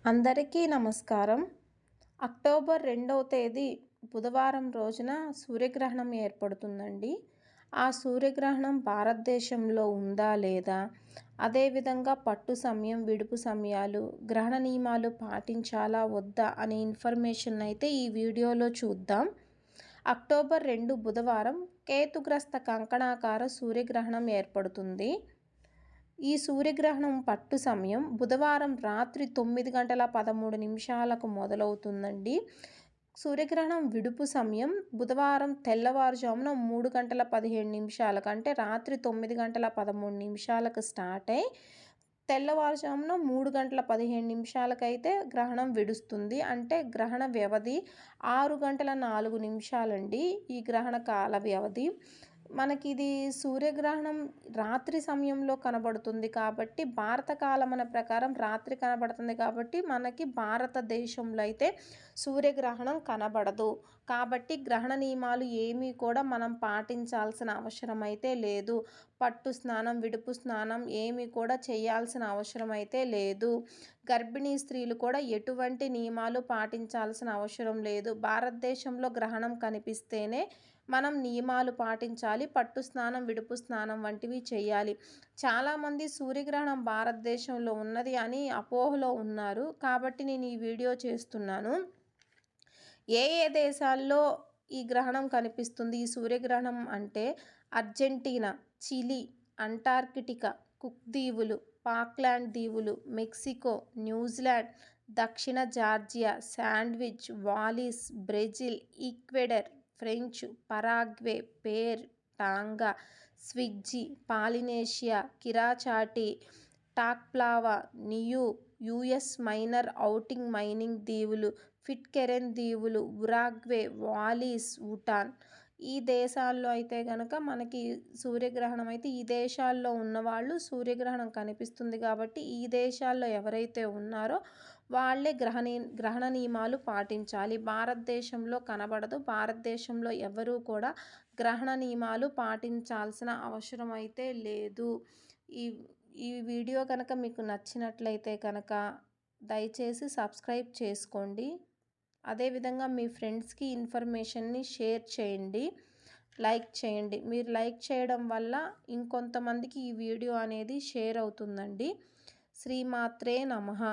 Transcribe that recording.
అందరికీ నమస్కారం. అక్టోబర్ 2వ తేదీ బుధవారం రోజున సూర్యగ్రహణం ఏర్పడుతుందండి. ఆ సూర్యగ్రహణం భారతదేశంలో ఉందా లేదా? అదేవిధంగా పట్టు సమయం, విడుపు సమయాలు, గ్రహణ నియమాలు పాటించాలా వద్దా అనే ఇన్ఫర్మేషన్ అయితే ఈ వీడియోలో చూద్దాం. అక్టోబర్ 2 బుధవారం కేతుగ్రస్త కంకణాకార సూర్యగ్రహణం ఏర్పడుతుంది. ఈ సూర్యగ్రహణం పట్టు సమయం బుధవారం రాత్రి 9:13 మొదలవుతుందండి. సూర్యగ్రహణం విడుపు సమయం బుధవారం తెల్లవారుజామున 3:15 అంటే రాత్రి 9:13 స్టార్ట్ అయ్యి తెల్లవారుజామున 3:15 గ్రహణం విడుస్తుంది. అంటే గ్రహణ వ్యవధి 6:04 అండి. ఈ గ్రహణ కాల వ్యవధి. మనకి ఇది సూర్యగ్రహణం రాత్రి సమయంలో కనబడుతుంది కాబట్టి భారత కాలమాన ప్రకారం రాత్రి కనబడుతుంది కాబట్టి మనకి భారతదేశంలో అయితే సూర్యగ్రహణం కనబడదు. కాబట్టి గ్రహణ నియమాలు ఏమీ కూడా మనం పాటించాల్సిన అవసరం అయితే లేదు. పట్టు స్నానం, విడుపు స్నానం ఏమీ కూడా చేయాల్సిన అవసరం అయితే లేదు. గర్భిణీ స్త్రీలు కూడా ఎటువంటి నియమాలు పాటించాల్సిన అవసరం లేదు. భారతదేశంలో గ్రహణం కనిపిస్తేనే మనం నియమాలు పాటించాలి. పట్టు స్నానం, విడుపు స్నానం వంటివి చేయాలి. చాలామంది సూర్యగ్రహణం భారతదేశంలో ఉన్నది అని అపోహలో ఉన్నారు. కాబట్టి నేను ఈ వీడియో చేస్తున్నాను. ఏ దేశాల్లో ఈ గ్రహణం కనిపిస్తుంది? ఈ సూర్యగ్రహణం అంటే అర్జెంటీనా, చిలీ, అంటార్కిటికా, కుక్ దీవులు, ఫాక్లాండ్ దీవులు, మెక్సికో, న్యూజిలాండ్, దక్షిణ Georgia, Sandwich, Wallis, Brazil, Ecuador, French, Paraguay, పేర్, టాంగా, స్విట్జీ, పాలినేషియా, కిరాచాటి, టాక్ప్లావా, యుఎస్ మైనర్ ఔటింగ్ మైనింగ్ దీవులు, ఫిట్కెరెన్ దీవులు, ఉరాగ్వే, వాలిస్, భూటాన్. ఈ దేశాల్లో అయితే కనుక మనకి సూర్యగ్రహణం అయితే ఈ దేశాల్లో ఉన్నవాళ్ళు సూర్యగ్రహణం కనిపిస్తుంది కాబట్టి ఈ దేశాల్లో ఎవరైతే ఉన్నారో వాళ్ళే గ్రహణ నియమాలు పాటించాలి. భారతదేశంలో కనబడదు. భారతదేశంలో ఎవరూ కూడా గ్రహణ నియమాలు పాటించాల్సిన అవసరం అయితే లేదు. ఈ ఈ వీడియో కనుక మీకు నచ్చినట్లయితే కనుక దయచేసి సబ్స్క్రైబ్ చేసుకోండి. అదేవిధంగా మీ ఫ్రెండ్స్కి ఇన్ఫర్మేషన్ని షేర్ చేయండి, లైక్ చేయండి. మీరు లైక్ చేయడం వల్ల ఇంకొంతమందికి ఈ వీడియో అనేది షేర్ అవుతుందండి. శ్రీమాత్రే నమః.